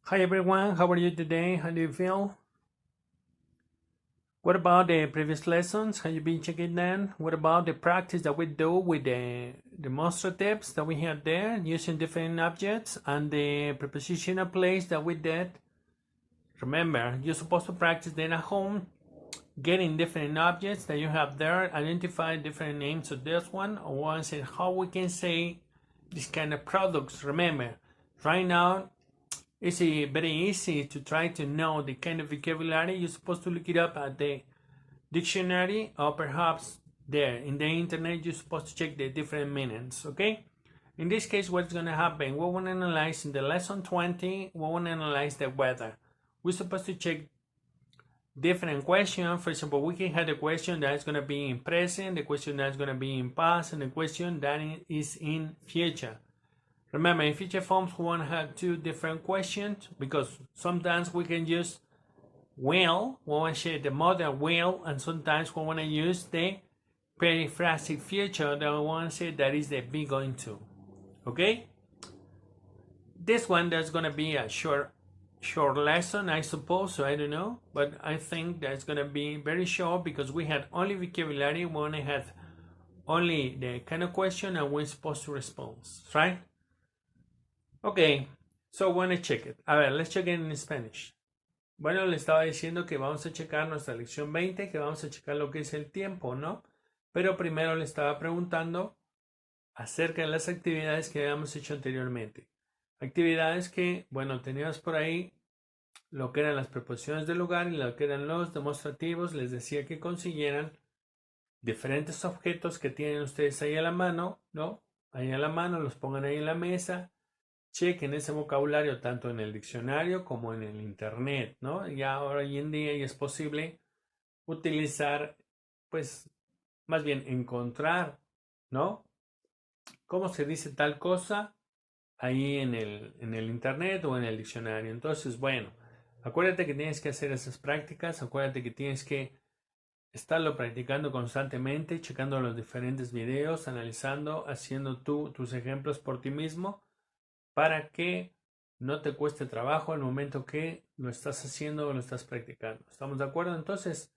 Hi everyone, how are you today? How do you feel? What about the previous lessons? Have you been checking them? What about the practice that we do with the demonstratives that we had there using different objects and the prepositional place that we did? Remember, you're supposed to practice then at home, getting different objects that you have there, identify different names of this one, or once and how we can say this kind of products. Remember, right now it's very easy to try to know the kind of vocabulary. You're supposed to look it up at the dictionary or perhaps there in the internet. You're supposed to check the different meanings, okay? In this case, what's going to happen? We want to analyze in the lesson 20, we want to analyze the weather. We're supposed to check different questions. For example, we can have the question that's going to be in present, the question that's going to be in past, and the question that is in future. Remember, in future forms, we want to have two different questions because sometimes we can use will, we want to say the modern will, and sometimes we want to use the periphrastic future that we want to say that is the be going to. Okay? This one, there's going to be a short lesson, I suppose, so I don't know, but I think that's going to be very short because we had only vocabulary, we only had only the kind of question and we're supposed to respond, right? Ok, so wanna check it. A ver, let's check it in Spanish. Bueno, le estaba diciendo que vamos a checar nuestra lección 20, que vamos a checar lo que es el tiempo, ¿no? Pero primero le estaba preguntando acerca de las actividades que habíamos hecho anteriormente. Actividades que, bueno, teníamos por ahí lo que eran las preposiciones del lugar y lo que eran los demostrativos. Les decía que consiguieran diferentes objetos que tienen ustedes ahí a la mano, ¿no? Ahí a la mano, los pongan ahí en la mesa. Chequen ese vocabulario tanto en el diccionario como en el internet, ¿no? Ya ahora hoy en día ya es posible utilizar, pues, más bien encontrar, ¿no? ¿Cómo se dice tal cosa? Ahí en el internet o en el diccionario. Entonces, bueno, acuérdate que tienes que hacer esas prácticas, acuérdate que tienes que estarlo practicando constantemente, checando los diferentes videos, analizando, haciendo tus ejemplos por ti mismo para que no te cueste trabajo al momento que lo estás haciendo o lo estás practicando. ¿Estamos de acuerdo? Entonces,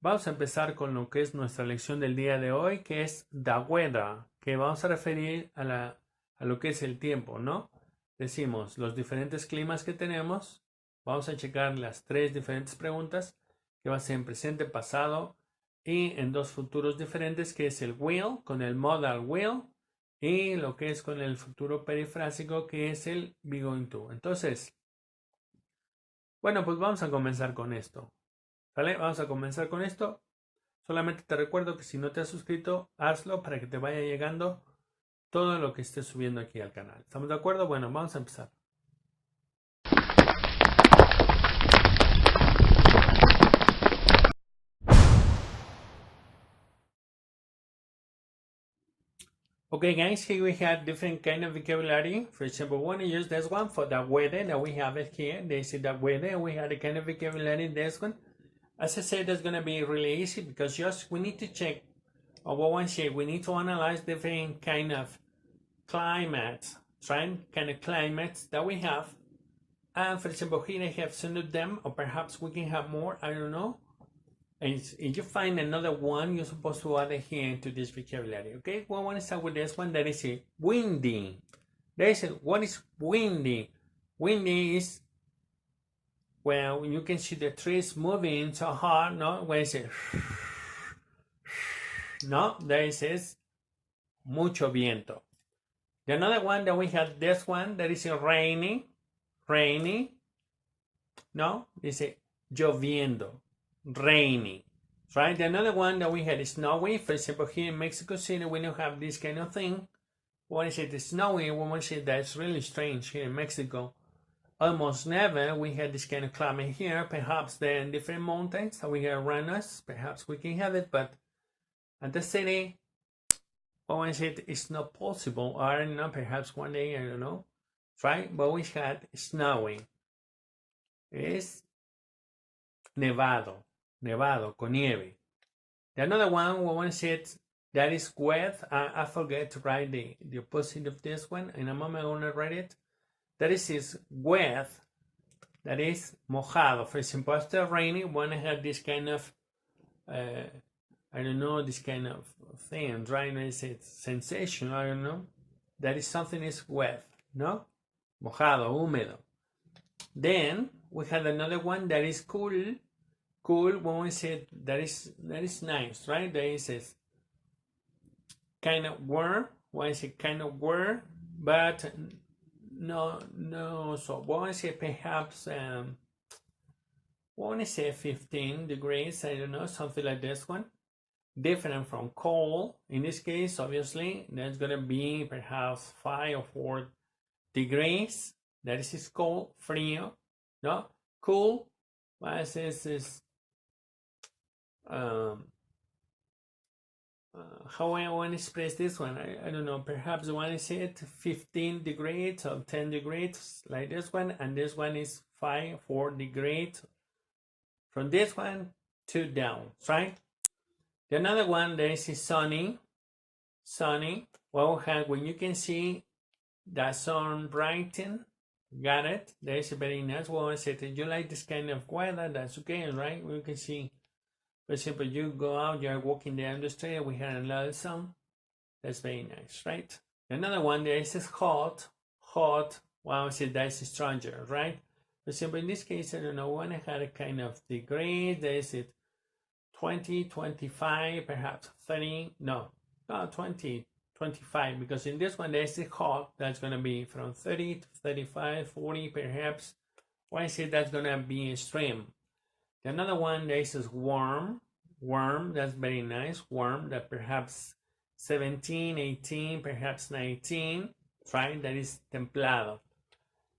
vamos a empezar con lo que es nuestra lección del día de hoy, que es the weather, que vamos a referir a lo que es el tiempo, ¿no? Decimos los diferentes climas que tenemos. Vamos a checar las tres diferentes preguntas, que va a ser en presente, pasado y en dos futuros diferentes, que es el will con el modal will y lo que es con el futuro perifrásico, que es el be going to. Entonces, bueno, pues vamos a comenzar con esto. ¿Vale? Vamos a comenzar con esto. Solamente te recuerdo que si no te has suscrito, hazlo para que te vaya llegando todo lo que esté subiendo aquí al canal. ¿Estamos de acuerdo? Bueno, vamos a empezar. Okay guys, here we have different kind of vocabulary. For example, we want to use this one for the weather that we have it here. They say the weather, we have the kind of vocabulary in this one. As I said, that's going to be really easy because just we need to check, or what one say, we need to analyze different kind of climates, right? Kind of climates that we have. And for example, here I have some of them, or perhaps we can have more, I don't know. And if you find another one, you're supposed to add it here into this vocabulary, okay? Well, I want to start with this one that is windy. What is windy? Windy is well, you can see the trees moving so hard, no? When it says, no, there it says mucho viento. The another one that we have, this one that is rainy, no? Dice lloviendo, rainy, right? The another one that we had is snowy. For example, here in Mexico City, we don't have this kind of thing. When I say it's snowy, we want to say that's really strange here in Mexico. Almost never we had this kind of climate here. Perhaps there in different mountains that we have around us, perhaps we can have it, but at the city, when I said it's not possible, or I don't know, perhaps one day, I don't know, right? But we had snowing. It's nevado, con nieve. The another one, when I said that is wet, I forget to write the opposite of this one. In a moment, I'm going to write it. That is wet. that is mojado. For example, after raining, one had this kind of, I don't know, this kind of thing, dryness, it's sensation, I don't know. That is something is wet, no? Mojado, húmedo. Then we had another one that is cool. Cool, when we say that is nice, right? That is kind of warm. When I say kind of warm, but no. So when I say perhaps, when I say 15 degrees, I don't know, something like this one. Different from cold. In this case, obviously, that's gonna be perhaps 5 or 4 degrees. That is cold, frío, no? Cool. Well, is how I want to express this one, I don't know, perhaps one is it 15 degrees or 10 degrees like this one, and this one is 4 degrees from this one to down, right? The another one, there is sunny. Well, when you can see the sun brighten, got it? There is a very nice one. I said, you like this kind of weather, that's okay, right? We can see, for example, you go out, you're walking down the street, we have a lot of sun. That's very nice, right? Another one, there is hot. Well, I said that's stronger, right? For example, in this case, I don't know, when I had a kind of degree, there is it 20, 25, perhaps 30, no, 20, 25, because in this one, there's hot, that's going to be from 30 to 35, 40, perhaps. Why I say that's going to be extreme? Another one, there is warm, that's very nice, warm, that perhaps 17, 18, perhaps 19, right? That is templado.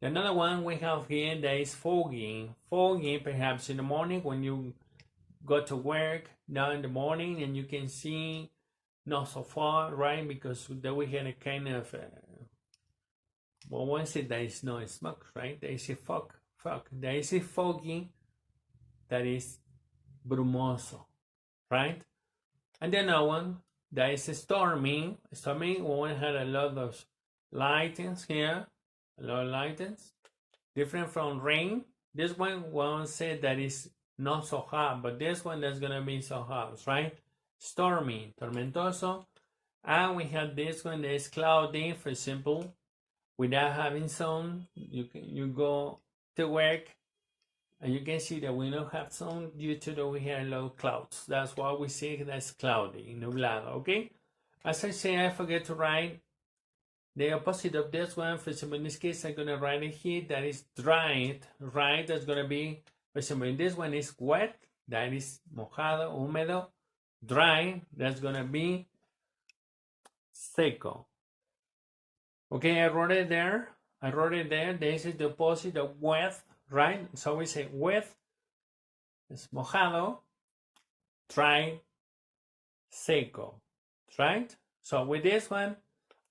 Another one we have here that is foggy, perhaps in the morning when you go to work now in the morning and you can see not so far, right? Because then we had a kind of, well, once it there is no smoke, right? There is a fog. There is a foggy that is brumoso, right? And then another one that is stormy. Stormy, we had a lot of lightings here, a lot of lightings, different from rain. This one said that is not so hot, but this one that's gonna be so hot, right? Stormy, tormentoso. And we have this one that is cloudy, for example, without having sun. You go to work and you can see that we don't have sun due to that we have low clouds. That's why we say that's cloudy, nublado, okay? As I say, I forget to write the opposite of this one. For example, in this case, I'm gonna write it here, that is dried, right? That's gonna be, for example, in this one is wet, that is mojado, húmedo. Dry, that's gonna be seco. Okay, I wrote it there. This is the opposite of wet, right? So we say wet is mojado, dry, seco, right? So with this one,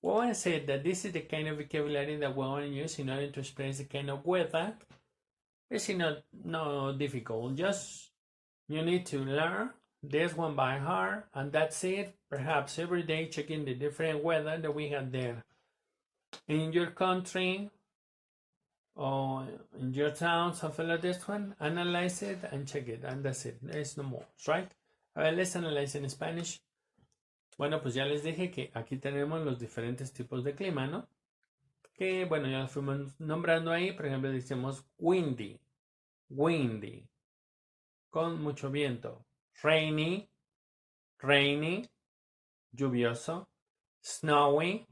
we want to say that this is the kind of vocabulary that we want to use in order to express the kind of weather. It's not difficult. Just you need to learn this one by heart, and that's it. Perhaps every day checking the different weather that we have there in your country or in your town, something like this one. Analyze it and check it, and that's it. There's no more, right? A ver, let's analyze in Spanish. Bueno, pues ya les dije que aquí tenemos los diferentes tipos de clima, ¿no? Que, bueno, ya los fuimos nombrando ahí. Por ejemplo, decimos windy, con mucho viento. Rainy, lluvioso. Snowy,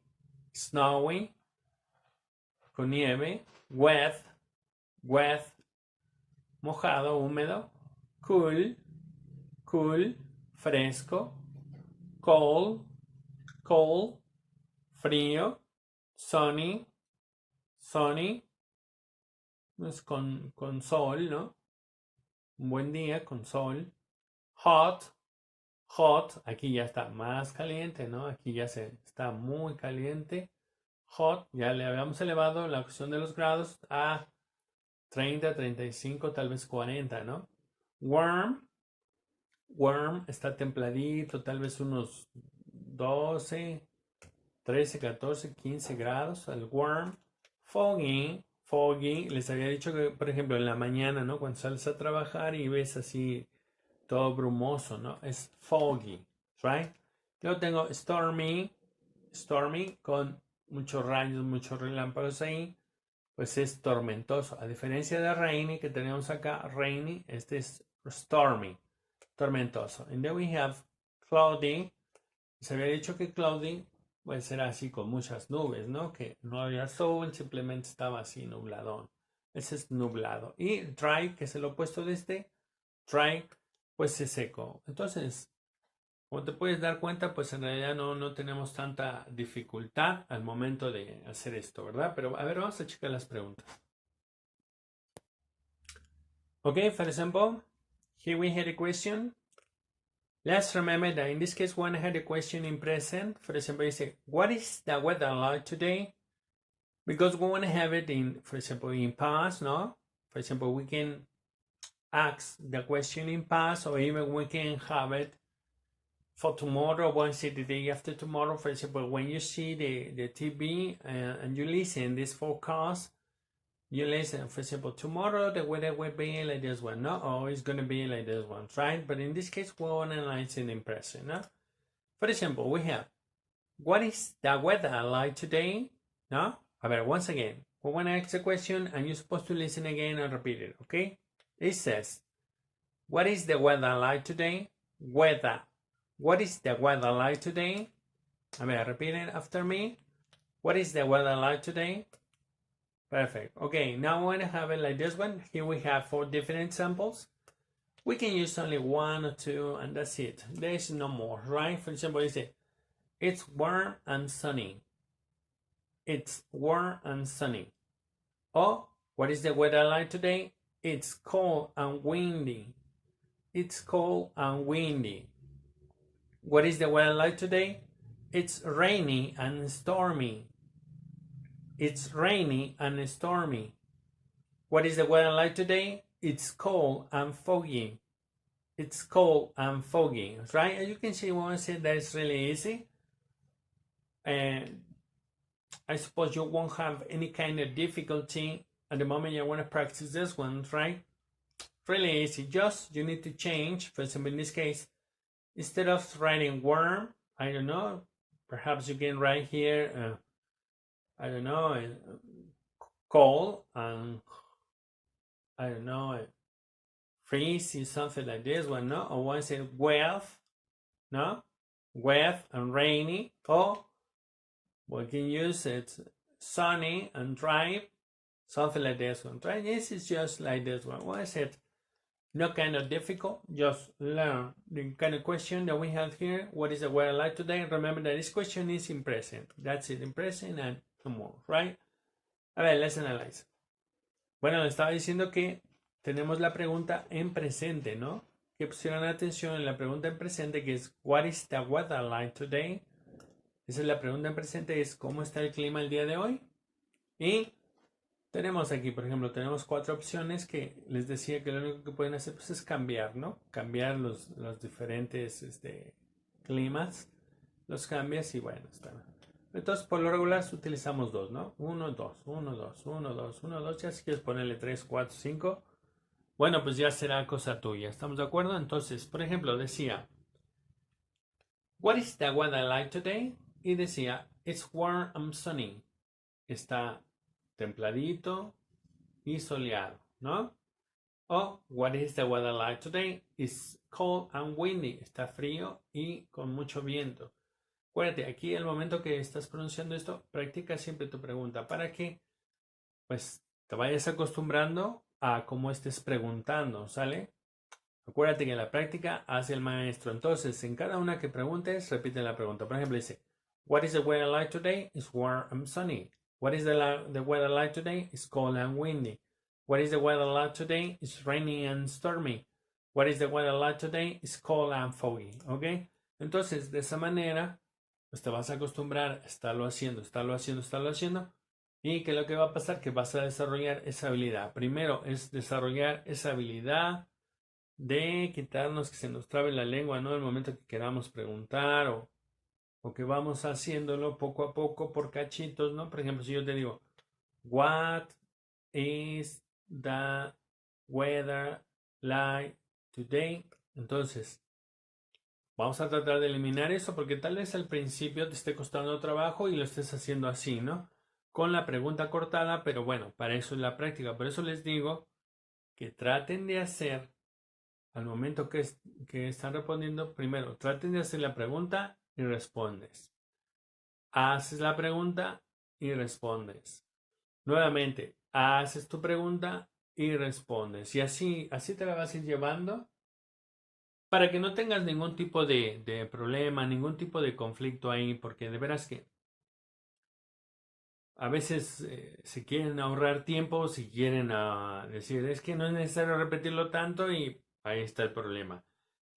con nieve. Wet, mojado, húmedo. Cool, fresco. Cold, frío. Sunny, es con sol, ¿no? Un buen día con sol. Hot, aquí ya está más caliente, ¿no? Aquí ya está muy caliente. Hot, ya le habíamos elevado la cuestión de los grados a 30, 35, tal vez 40, ¿no? Warm, está templadito, tal vez unos 12, 13, 14, 15 grados. El warm. Foggy, foggy. Les había dicho que, por ejemplo, en la mañana, ¿no? Cuando sales a trabajar y ves así todo brumoso, ¿no? Es foggy, right? Yo tengo stormy con muchos rayos, muchos relámpagos ahí, pues es tormentoso. A diferencia de rainy que tenemos acá, rainy, este es stormy, tormentoso. And then we have cloudy. Se había dicho que cloudy pues era así con muchas nubes, ¿no? Que no había sol, simplemente estaba así nubladón. Ese es nublado. Y dry, que es el opuesto de este, dry, pues es seco. Entonces, como te puedes dar cuenta, pues en realidad no tenemos tanta dificultad al momento de hacer esto, ¿verdad? Pero a ver, vamos a checar las preguntas. Okay, for example, here we had a question. Let's remember that in this case, when I had a question in present, for example, you say, what is the weather like today? Because we want to have it in, for example, in past, no? For example, we can ask the question in past, or even we can have it for tomorrow, once the day after tomorrow. For example, when you see the TV and you listen this forecast, you listen, for example, tomorrow the weather will be like this one, no? Or it's going to be like this one, right? But in this case, we want to analyze it in present, no? For example, we have, what is the weather like today? No? A ver, once again, we want to ask a question and you're supposed to listen again and repeat it, okay? It says, what is the weather like today? Weather. What is the weather like today? A ver, repeat it after me. What is the weather like today? Perfect. Okay, now I want to have it like this one. Here we have 4 different examples. We can use only 1 or 2 and that's it. There is no more, right? For example, you say, it's warm and sunny. It's warm and sunny. Oh, what is the weather like today? It's cold and windy. It's cold and windy. What is the weather like today? It's rainy and stormy. It's rainy and stormy. What is the weather like today? It's cold and foggy. It's cold and foggy, right? As you can see, when I say that it's really easy. And I suppose you won't have any kind of difficulty at the moment you want to practice this one, right? Really easy. Just you need to change. For example, in this case, instead of writing warm, I don't know, perhaps you can write here, I don't know, cold and I don't know, freeze, something like this one, no? Or one say wet, no? Wet and rainy. Or we can use it sunny and dry, something like this one, right? This is just like this one. What is it? No kind of difficult, just learn the kind of question that we have here. What is the weather like today? Remember that this question is in present. That's it, in present and no more, right? A ver, let's analyze. Bueno, le estaba diciendo que tenemos la pregunta en presente, ¿no? Que pusieran atención en la pregunta en presente, que es what is the weather like today? Esa es la pregunta en presente, es ¿cómo está el clima el día de hoy? Y tenemos aquí, por ejemplo, tenemos 4 opciones que les decía que lo único que pueden hacer pues, es cambiar, ¿no? Cambiar los diferentes climas, los cambias y bueno, está. Entonces, por lo regular utilizamos 2, ¿no? 1, 2, 1, 2, 1, 2, 1, 2. Ya si quieres ponerle 3, 4, 5, bueno, pues ya será cosa tuya. ¿Estamos de acuerdo? Entonces, por ejemplo, decía, what is the weather like today? Y decía, it's warm and sunny. Está templadito y soleado, ¿no? O, what is the weather like today? It's cold and windy. Está frío y con mucho viento. Acuérdate, aquí el momento que estás pronunciando esto, practica siempre tu pregunta para que pues te vayas acostumbrando a cómo estés preguntando, ¿sale? Acuérdate que la práctica hace el maestro. Entonces, en cada una que preguntes, repite la pregunta. Por ejemplo, dice, what is the weather like today? It's warm and sunny. What is the weather like today? It's cold and windy. What is the weather like today? It's rainy and stormy. What is the weather like today? It's cold and foggy. ¿Ok? Entonces, de esa manera, pues te vas a acostumbrar a estarlo haciendo. Y que lo que va a pasar que vas a desarrollar esa habilidad. Primero es desarrollar esa habilidad de quitarnos que se nos trabe la lengua, ¿no? El momento que queramos preguntar o que vamos haciéndolo poco a poco por cachitos, ¿no? Por ejemplo, si yo te digo, what is the weather like today? Entonces, vamos a tratar de eliminar eso porque tal vez al principio te esté costando trabajo y lo estés haciendo así, ¿no? Con la pregunta cortada, pero bueno, para eso es la práctica. Por eso les digo que traten de hacer, al momento que están respondiendo, primero traten de hacer la pregunta y respondes. Haces la pregunta y respondes. Nuevamente, haces tu pregunta y respondes. Y así te la vas a ir llevando para que no tengas ningún tipo de problema, ningún tipo de conflicto ahí, porque de veras que a veces se quieren ahorrar tiempo, si quieren decir, es que no es necesario repetirlo tanto y ahí está el problema.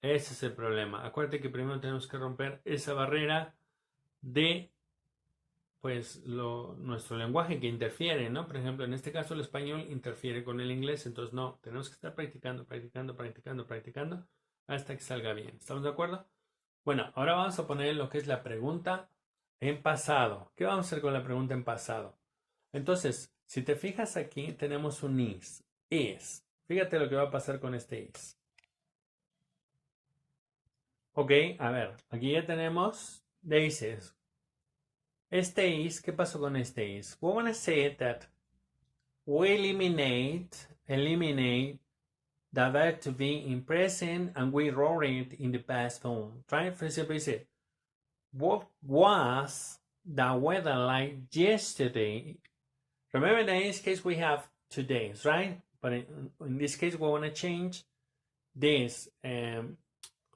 Ese es el problema. Acuérdate que primero tenemos que romper esa barrera de pues nuestro lenguaje que interfiere, ¿no? Por ejemplo, en este caso el español interfiere con el inglés, entonces no, tenemos que estar practicando hasta que salga bien. ¿Estamos de acuerdo? Bueno, ahora vamos a poner lo que es la pregunta en pasado. ¿Qué vamos a hacer con la pregunta en pasado? Entonces, si te fijas aquí, tenemos un is. Is. Fíjate lo que va a pasar con este is. Ok, a ver, aquí ya tenemos the ises. Este is, ¿qué pasó con este is? We want to say that we eliminate the verb to be in present and we wrote it in the past form. Right? For example, you say, what was the weather like yesterday? Remember that in this case we have 2 days, right? But in this case we want to change this.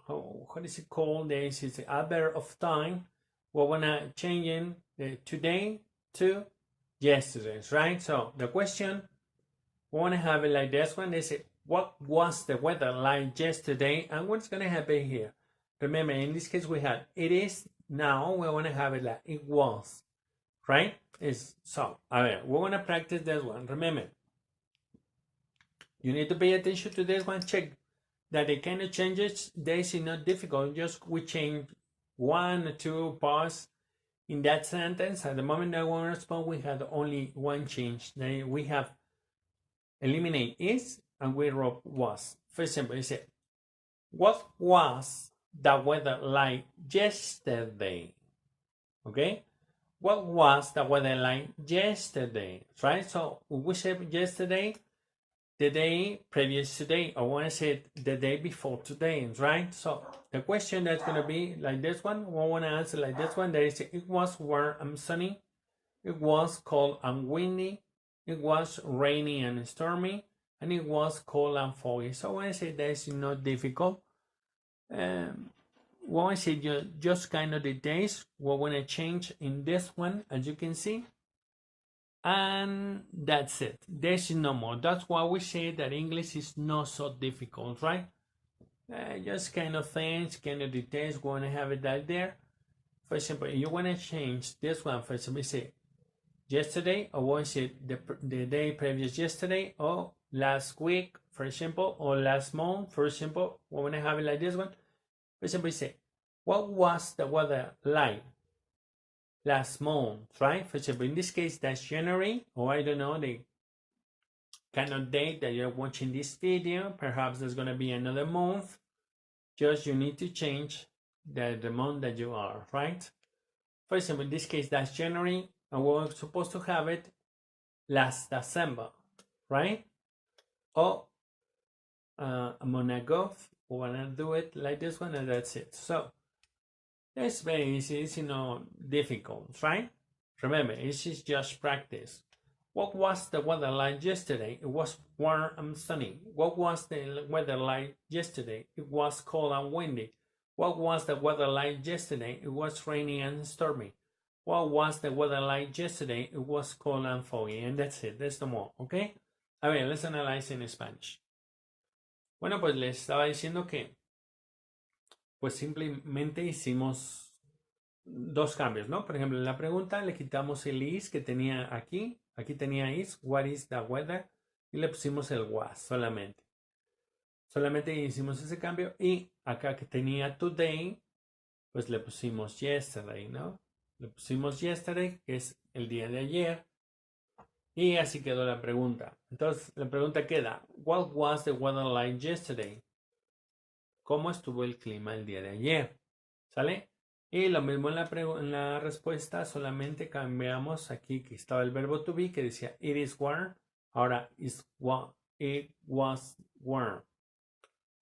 What is it called? This is the adverb of time. We want to change in today to yesterday, right? So the question, we want to have it like this one. They say, what was the weather like yesterday? And what's going to happen here? Remember, in this case, we had it is. Now we want to have it like it was, right? So, a ver, we want to practice this one. Remember, you need to pay attention to this one. Check that the kind of changes, this is not difficult. Just we change 1 or 2 parts in that sentence. At the moment that we respond, we had only one change. Then we have eliminate is and we wrote was. For example, you say, what was the weather like yesterday? Okay? What was the weather like yesterday? Right? So we said yesterday, the day previous today, or when I said the day before today, right? So the question that's going to be like this one, we want to answer like this one. That is, it was warm and sunny. It was cold and windy. It was rainy and stormy. And it was cold and foggy. So when I say that is not difficult, when I say just kind of the days, we're going to change in this one, as you can see. And that's it. There's no more. That's why we say that English is not so difficult, right? Just kind of things, kind of details, we want to have it right there. For example, you want to change this one. For example, say yesterday, or was it the day previous yesterday, or last week, for example, or last month, for example. We want to have it like this one. For example, say, what was the weather like last month, right? For example, in this case, that's January, or I don't know, the kind of date that you're watching this video. Perhaps there's going to be another month. Just you need to change the month that you are, right? For example, in this case, that's January, and we're supposed to have it last December, right? Or a month ago, we want to do it like this one, and that's it. So it's very easy. It's difficult, right? Remember, this is just practice. What was the weather like yesterday? It was warm and sunny. What was the weather like yesterday? It was cold and windy. What was the weather like yesterday? It was rainy and stormy. What was the weather like yesterday? It was cold and foggy. And that's it. That's no more, okay? A ver, let's analyze in Spanish. Bueno, pues les estaba diciendo que pues simplemente hicimos 2 cambios, ¿no? Por ejemplo, en la pregunta le quitamos el is que tenía aquí. Aquí tenía is, what is the weather? Y le pusimos el was solamente. Solamente hicimos ese cambio. Y acá que tenía today, pues le pusimos yesterday, ¿no? Le pusimos yesterday, que es el día de ayer. Y así quedó la pregunta. Entonces, la pregunta queda, what was the weather like yesterday? ¿Cómo estuvo el clima el día de ayer? ¿Sale? Y lo mismo en la respuesta, solamente cambiamos aquí que estaba el verbo to be que decía it is warm, ahora it was warm.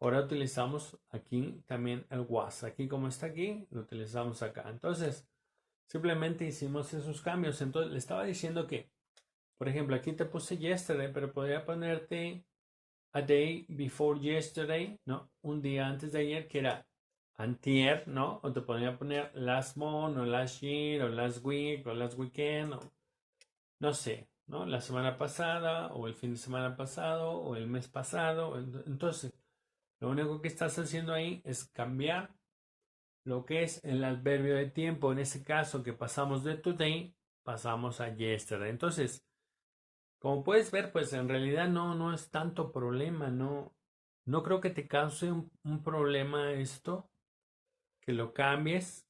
Ahora utilizamos aquí también el was. Aquí como está aquí, lo utilizamos acá. Entonces, simplemente hicimos esos cambios. Entonces, le estaba diciendo que, por ejemplo, aquí te puse yesterday, pero podría ponerte a day before yesterday, ¿no? Un día antes de ayer, que era antier, ¿no? O te podría poner last month, o last year, o last week, o last weekend, o no sé, ¿no? La semana pasada, o el fin de semana pasado, o el mes pasado. Entonces, lo único que estás haciendo ahí es cambiar lo que es el adverbio de tiempo. En ese caso que pasamos de today, pasamos a yesterday. Entonces, como puedes ver, pues en realidad no es tanto problema, no creo que te cause un problema esto, que lo cambies,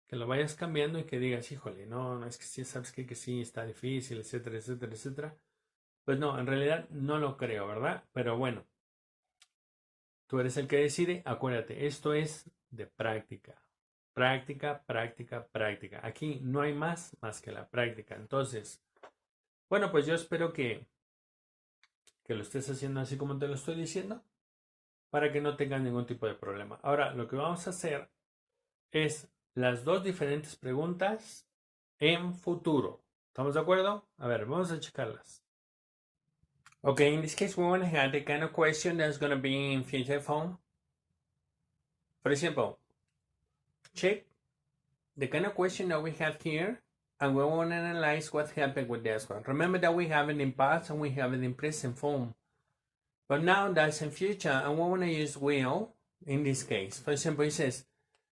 que lo vayas cambiando y que digas, híjole, no, es que sí, sabes que sí, está difícil, etcétera, etcétera, etcétera. Pues no, en realidad no lo creo, ¿verdad? Pero bueno, tú eres el que decide, acuérdate, esto es de práctica. Práctica, práctica, práctica. Aquí no hay más que la práctica. Entonces, bueno, pues yo espero que lo estés haciendo así como te lo estoy diciendo, para que no tengas ningún tipo de problema. Ahora, lo que vamos a hacer es las dos diferentes preguntas en futuro. ¿Estamos de acuerdo? A ver, vamos a checarlas. Okay, in this case, we want to have the kind of question that's going to be in future form. For example, check the kind of question that we have here, and we want to analyze what happened with this one. Remember that we have it in past and we have it in present form. But now that's in future, and we want to use will in this case. For example, it says,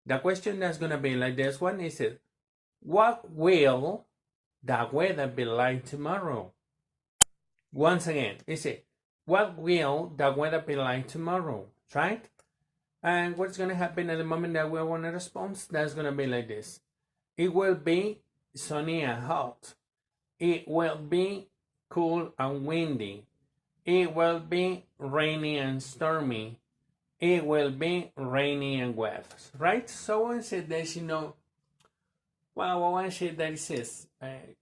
the question that's going to be like this one is it, what will the weather be like tomorrow? Once again, is it, what will the weather be like tomorrow? Right? And what's going to happen at the moment that we want a response? That's going to be like this. It will be sunny and hot. It will be cool and windy. It will be rainy and stormy. It will be rainy and wet. Right? So I said that, well, one said that it says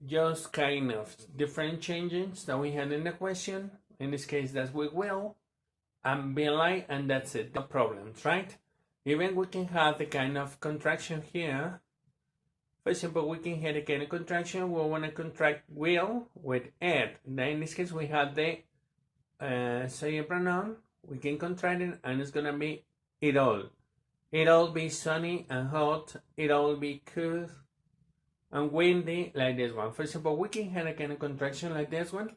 just kind of different changes that we had in the question. In this case, that's we will and be like, and that's it. No problems, right? Even we can have the kind of contraction here. For example, we can have a kind of contraction. We want to contract will with it. Then in this case, we have the say pronoun. We can contract it, and it's gonna be it all. It all be sunny and hot. It all be cool and windy, like this one. For example, we can have a kind of contraction like this one,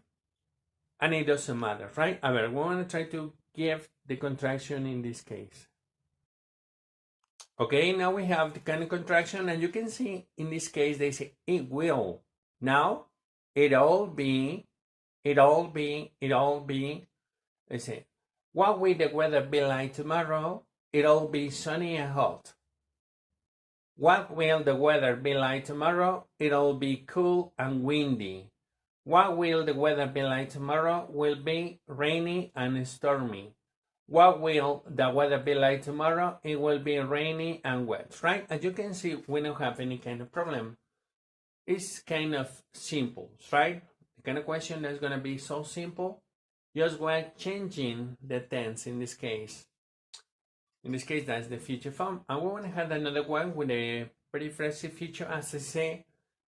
and it doesn't matter, right? A ver, we want to try to give the contraction in this case. Okay, now we have the kind of contraction, and you can see in this case they say it will. Now, it all be. They say, what will the weather be like tomorrow? It'll be sunny and hot. What will the weather be like tomorrow? It'll be cool and windy. What will the weather be like tomorrow? Will be rainy and stormy. What will the weather be like tomorrow? It will be rainy and wet, right? As you can see, we don't have any kind of problem. It's kind of simple, right? The kind of question that's going to be so simple. Just we're changing the tense in this case. In this case, that's the future form. And we want to have another one with a pretty fresh future as I say.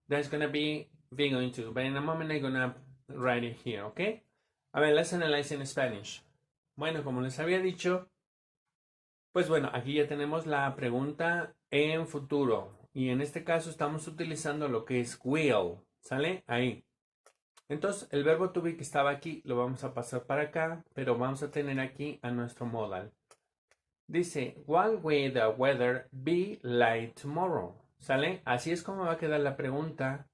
That's going to be going to. But in a moment, I'm going to write it here, okay? A ver, let's analyze in Spanish. Bueno, como les había dicho, pues bueno, aquí ya tenemos la pregunta en futuro. Y en este caso estamos utilizando lo que es will. ¿Sale? Ahí. Entonces, el verbo to be que estaba aquí lo vamos a pasar para acá, pero vamos a tener aquí a nuestro modal. Dice, what will the weather be like tomorrow? ¿Sale? Así es como va a quedar la pregunta.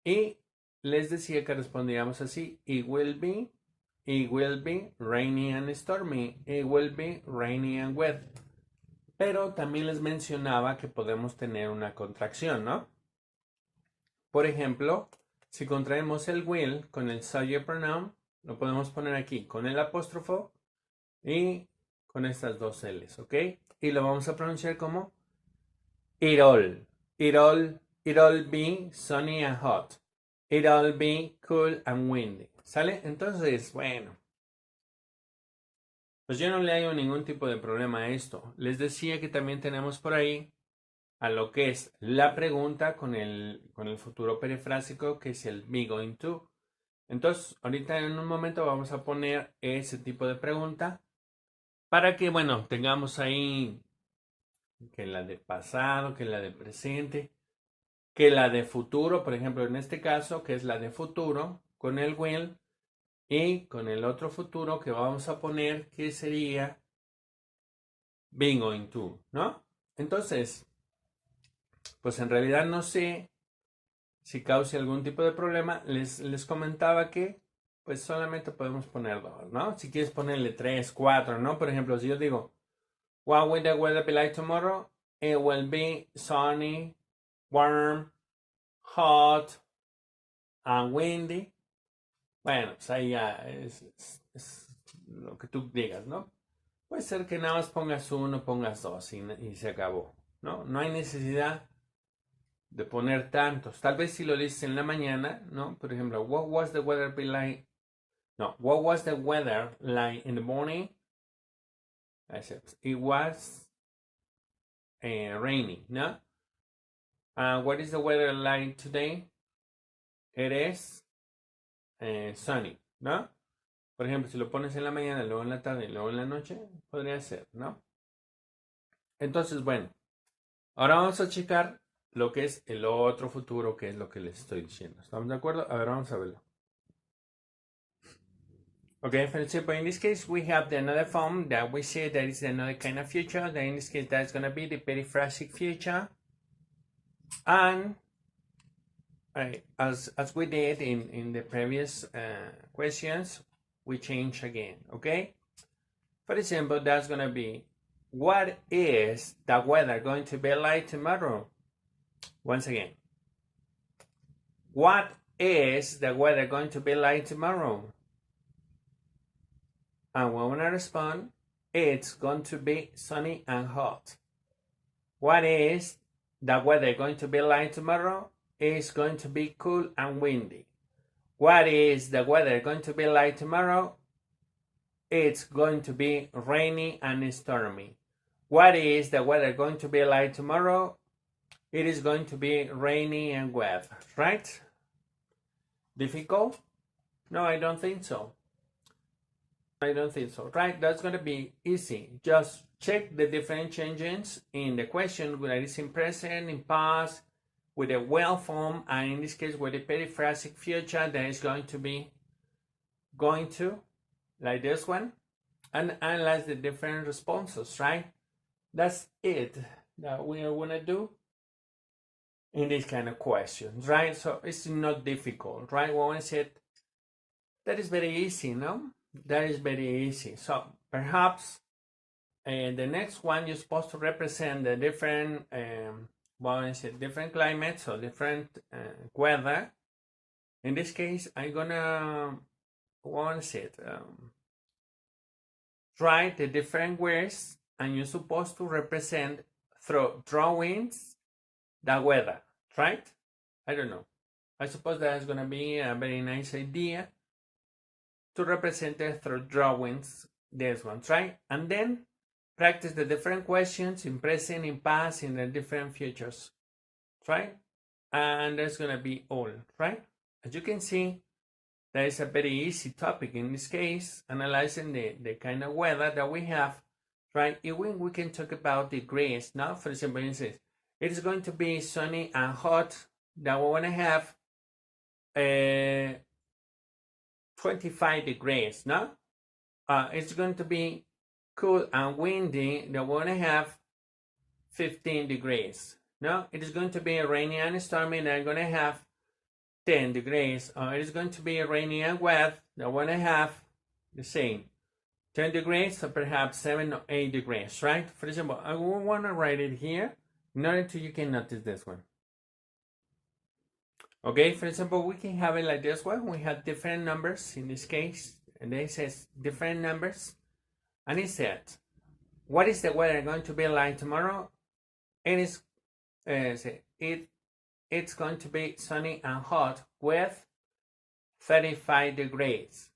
Y les decía que respondíamos así. It will be rainy and stormy. It will be rainy and wet. Pero también les mencionaba que podemos tener una contracción, ¿no? Por ejemplo, Si contraemos el will con el subject pronoun, lo podemos poner aquí con el apóstrofo y con estas dos L's, ¿ok? Y lo vamos a pronunciar como it'll. It'll be sunny and hot. It'll be cool and windy. ¿Sale? Entonces, bueno. Pues yo no le hallo ningún tipo de problema a esto. Les decía que también tenemos por ahí a lo que es la pregunta con el futuro perifrásico, que es el be going to. Entonces, ahorita en un momento vamos a poner ese tipo de pregunta para que, bueno, tengamos ahí que la de pasado, que la de presente, que la de futuro, por ejemplo, en este caso, que es la de futuro, con el will, y con el otro futuro que vamos a poner, que sería be going to, ¿no? Entonces, pues en realidad no sé si cause algún tipo de problema. Les comentaba que pues solamente podemos poner dos, ¿no? Si quieres ponerle 3, 4, ¿no? Por ejemplo, si yo digo, what will the weather be like tomorrow? It will be sunny, warm, hot, and windy. Bueno, pues ahí ya es lo que tú digas, ¿no? Puede ser que nada más pongas uno, pongas dos y se acabó, ¿no? No hay necesidad de poner tantos. Tal vez si lo dices en la mañana, ¿no? Por ejemplo, what was the weather be like? No, what was the weather like in the morning? It was rainy, ¿no? What is the weather like today? It is sunny, ¿no? Por ejemplo, si lo pones en la mañana, luego en la tarde y luego en la noche, podría ser, ¿no? Entonces, bueno, ahora vamos a checar lo que es el otro futuro, que es lo que les estoy diciendo. ¿Estamos de acuerdo? A ver, vamos a verlo. Okay, for example, in this case, we have the another form that we say that is another kind of future. That in this case, that's going to be the periphrastic future. And as we did in the previous questions, we change again, okay? For example, that's going to be, what is the weather going to be like tomorrow? Once again, what is the weather going to be like tomorrow? And when I respond, it's going to be sunny and hot. What is the weather going to be like tomorrow? It's going to be cool and windy. What is the weather going to be like tomorrow? It's going to be rainy and stormy. What is the weather going to be like tomorrow? It is going to be rainy and wet, right? Difficult? No, I don't think so. I don't think so, right? That's going to be easy. Just check the different changes in the question, whether it's in present, in past, with a well form, and in this case, with a periphrastic future that is going to be going to, like this one, and analyze the different responses, right? That's it that we are going to do in this kind of questions, right? So it's not difficult, right? When I said that is very easy, no? That is very easy. So perhaps the next one you're supposed to represent the different, different climates or different weather. In this case, I'm gonna write the different words, and you're supposed to represent through drawings the weather, right? I don't know. I suppose that's gonna be a very nice idea to represent it through drawings, this one, right? And then practice the different questions in present, in past, in the different futures, right? And that's gonna be all, right? As you can see, that is a very easy topic in this case, analyzing the kind of weather that we have, right? Even we can talk about degrees, now, for example, it says, it is going to be sunny and hot, that we wanna have 25 degrees, no? It's going to be cool and windy, that we're gonna have 15 degrees, no? It is going to be rainy and stormy, that I'm gonna have 10 degrees. It is going to be rainy and wet, that we're gonna have the same 10 degrees, so perhaps 7 or 8 degrees, right? For example, I want to write it here in order to you can notice this one. Okay, for example, we can have it like this one. We have different numbers in this case, and it says different numbers. And it said, what is the weather going to be like tomorrow? It is, it's going to be sunny and hot with 35 degrees.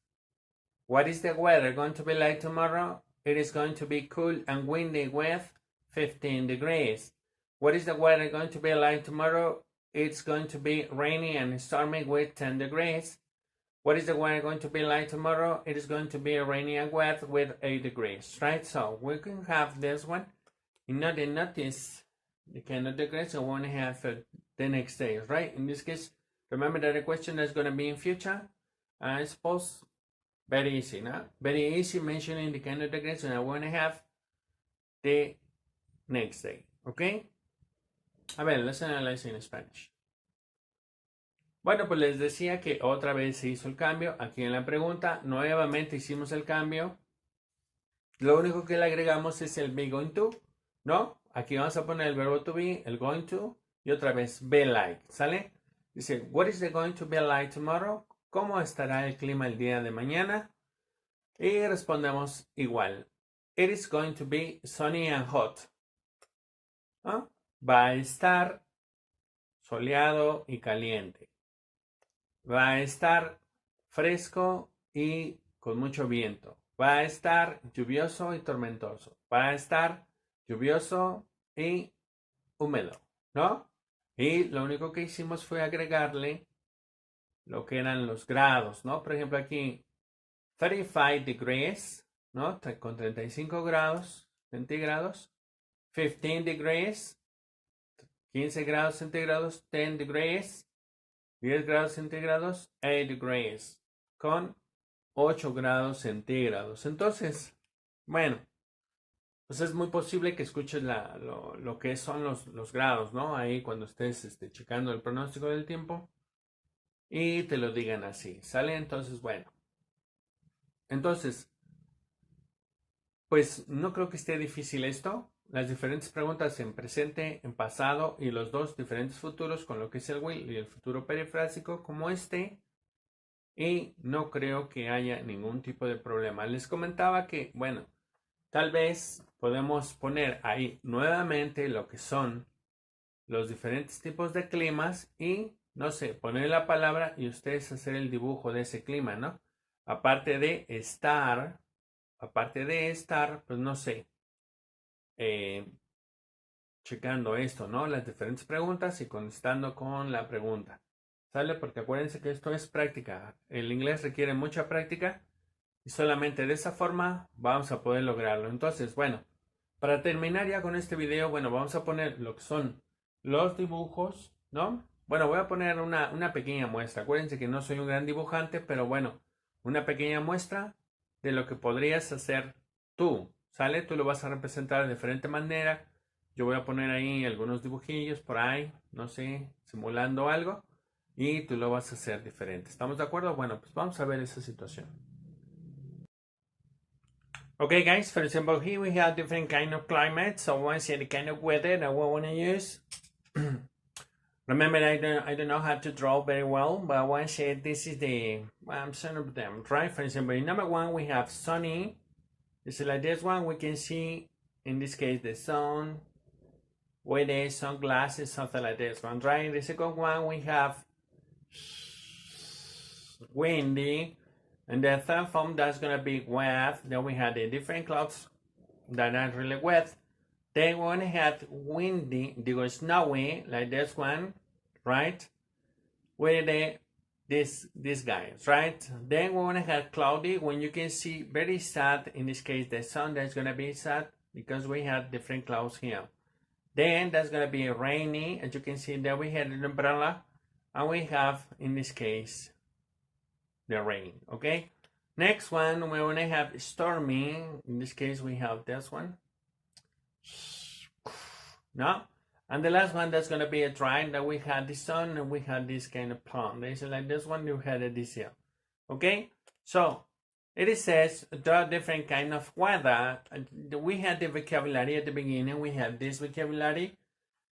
What is the weather going to be like tomorrow? It is going to be cool and windy with 15 degrees. What is the weather going to be like tomorrow? It's going to be rainy and stormy with 10 degrees. What is the weather going to be like tomorrow? It is going to be rainy and wet with 8 degrees, right? So we can have this one. And notice the kind of degrees, so we want to have the next day, right? In this case, remember that the question is going to be in future. I suppose very easy, no? Very easy mentioning the kind of degrees, and I want to have the next day, okay? A ver, let's analyze in Spanish. Bueno, pues les decía que otra vez se hizo el cambio. Aquí en la pregunta, nuevamente hicimos el cambio. Lo único que le agregamos es el be going to, ¿no? Aquí vamos a poner el verbo to be, el going to, y otra vez be like, ¿sale? Dice, what is it going to be like tomorrow? ¿Cómo estará el clima el día de mañana? Y respondemos igual. It is going to be sunny and hot. ¿No? Va a estar soleado y caliente. Va a estar fresco y con mucho viento. Va a estar lluvioso y tormentoso. Va a estar lluvioso y húmedo, ¿no? Y lo único que hicimos fue agregarle lo que eran los grados, ¿no? Por ejemplo, aquí 35 degrees, ¿no? Con 35 grados centígrados. 15 degrees, 15 grados centígrados. 10 degrees, 10 grados centígrados. 8 degrees, con 8 grados centígrados. Entonces, bueno, pues es muy posible que escuches lo que son los grados, ¿no? Ahí cuando estés checando el pronóstico del tiempo y te lo digan así, ¿sale? Entonces, bueno. Entonces, pues no creo que esté difícil esto. Las diferentes preguntas en presente, en pasado y los dos diferentes futuros con lo que es el will y el futuro perifrásico como este. Y no creo que haya ningún tipo de problema. Les comentaba que, bueno, tal vez podemos poner ahí nuevamente lo que son los diferentes tipos de climas y, no sé, poner la palabra y ustedes hacer el dibujo de ese clima, ¿no? Aparte de estar, pues no sé, checando esto, ¿no? Las diferentes preguntas y contestando con la pregunta. ¿Sale? Porque acuérdense que esto es práctica. El inglés requiere mucha práctica y solamente de esa forma vamos a poder lograrlo. Entonces, bueno, para terminar ya con este video, bueno, vamos a poner lo que son los dibujos, ¿no? Bueno, voy a poner una pequeña muestra. Acuérdense que no soy un gran dibujante, pero bueno, una pequeña muestra de lo que podrías hacer tú, ¿sale? Tú lo vas a representar de diferente manera. Yo voy a poner ahí algunos dibujillos por ahí, no sé, simulando algo. Y tú lo vas a hacer diferente. ¿Estamos de acuerdo? Bueno, pues vamos a ver esa situación. Okay, guys, for example, here we have different kind of climates. So once the kind of weather that we want to use. Remember, I don't know how to draw very well, but once this is some of them, right? For example, in number one, we have sunny. This is like this one. We can see, in this case, the sun with the sunglasses, something like this one, right? The second one, we have windy. And the third form, that's going to be wet. Then we have the different clouds that are really wet. Then we want to have windy, snowy, like this one, right? With these guys, right? Then we want to have cloudy, when you can see very sad, in this case, the sun, that's going to be sad because we have different clouds here. Then that's going to be rainy, as you can see there we have an umbrella, and we have, in this case, the rain, okay? Next one, we want to have stormy. In this case, we have this one. No? And the last one, that's going to be a dry, that we had the sun and we had this kind of palm. This is like this one, you had it this year. Okay? So, it says there are different kind of weather. We had the vocabulary at the beginning. We have this vocabulary.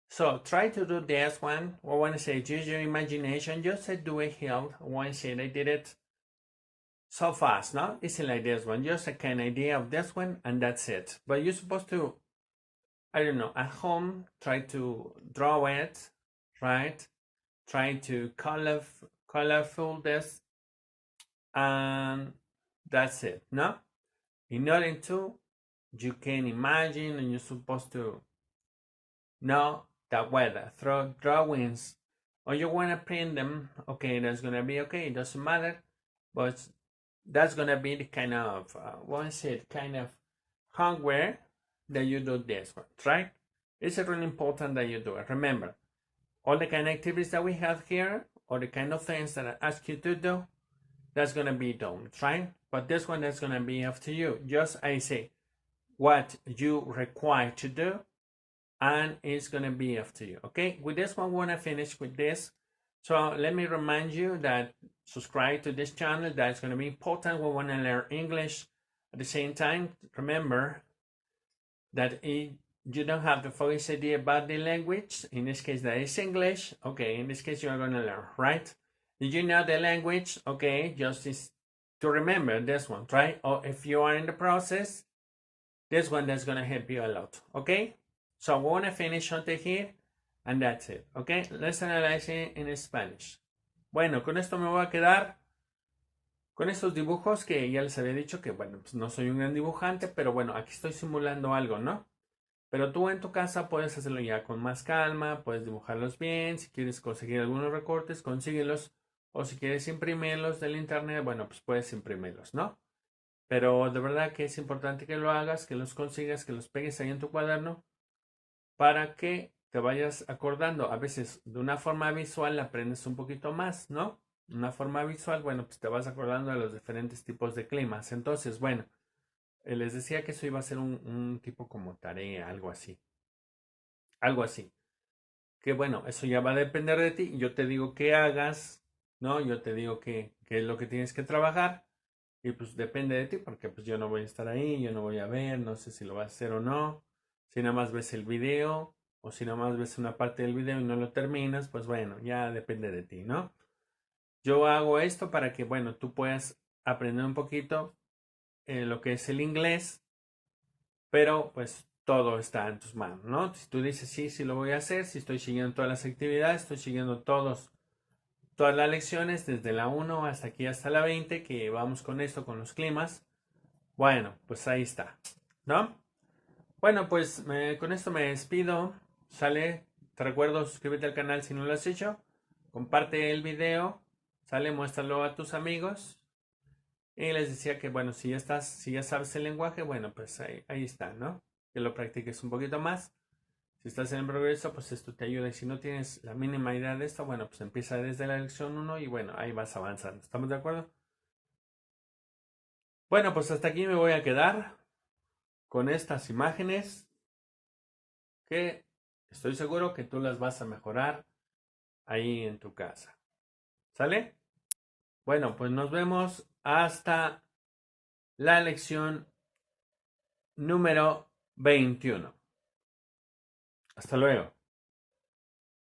So try to do this one. I want to say use your imagination. Just do it here. One sheet. I did it so fast, no? Easy like this one. Just a kind of idea of this one, and that's it. But you're supposed to, I don't know, at home, try to draw it, right? Try to colorful this, and that's it, no? In order to, you can imagine, and you're supposed to know the weather through drawings, or you want to print them. Okay, that's gonna be okay. It doesn't matter, but that's gonna be the kind of kind of hardware that you do this one, right? It's really important that you do it. Remember, all the kind of activities that we have here, or the kind of things that I ask you to do, that's gonna be done, right? But this one is gonna be up to you. Just I say what you require to do, and it's gonna be up to you. Okay, with this one, we wanna finish with this. So let me remind you that subscribe to this channel. That's gonna be important. We wanna learn English. At the same time, remember that you don't have to focus idea about the language. In this case, that is English. Okay, in this case, you are gonna learn, right? Did you know the language? Okay, just is to remember this one, right? Or if you are in the process, this one that's gonna help you a lot. Okay, so we wanna finish until here, and that's it. Okay, let's analyze it in Spanish. Bueno, con esto me voy a quedar con estos dibujos que ya les había dicho que, bueno, pues no soy un gran dibujante, pero bueno, aquí estoy simulando algo, ¿no? Pero tú en tu casa puedes hacerlo ya con más calma, puedes dibujarlos bien. Si quieres conseguir algunos recortes, consíguelos. O si quieres imprimirlos del internet, bueno, pues puedes imprimirlos, ¿no? Pero de verdad que es importante que lo hagas, que los consigas, que los pegues ahí en tu cuaderno para que te vayas acordando. A veces de una forma visual aprendes un poquito más, ¿no? De una forma visual, bueno, pues te vas acordando de los diferentes tipos de climas. Entonces, bueno, les decía que eso iba a ser un tipo como tarea, algo así. Algo así. Que bueno, eso ya va a depender de ti. Yo te digo que hagas, ¿no? Yo te digo qué es lo que tienes que trabajar. Y pues depende de ti, porque pues yo no voy a estar ahí, yo no voy a ver, no sé si lo vas a hacer o no. Si nada más ves el video, o si nada más ves una parte del video y no lo terminas, pues bueno, ya depende de ti, ¿no? Yo hago esto para que, bueno, tú puedas aprender un poquito lo que es el inglés, pero pues todo está en tus manos, ¿no? Si tú dices, sí, sí lo voy a hacer, si estoy siguiendo todas las actividades, estoy siguiendo todas las lecciones, desde la 1 hasta aquí, hasta la 20, que vamos con esto, con los climas. Bueno, pues ahí está, ¿no? Bueno, pues con esto me despido, ¿sale? Te recuerdo, suscríbete al canal si no lo has hecho, comparte el video, ¿sale? Muéstralo a tus amigos. Y les decía que, bueno, si ya sabes el lenguaje, bueno, pues ahí está, ¿no? Que lo practiques un poquito más. Si estás en el progreso, pues esto te ayuda. Y si no tienes la mínima idea de esto, bueno, pues empieza desde la lección 1 y bueno, ahí vas avanzando. ¿Estamos de acuerdo? Bueno, pues hasta aquí me voy a quedar con estas imágenes que estoy seguro que tú las vas a mejorar ahí en tu casa. ¿Sale? Bueno, pues nos vemos hasta la lección número 21. Hasta luego.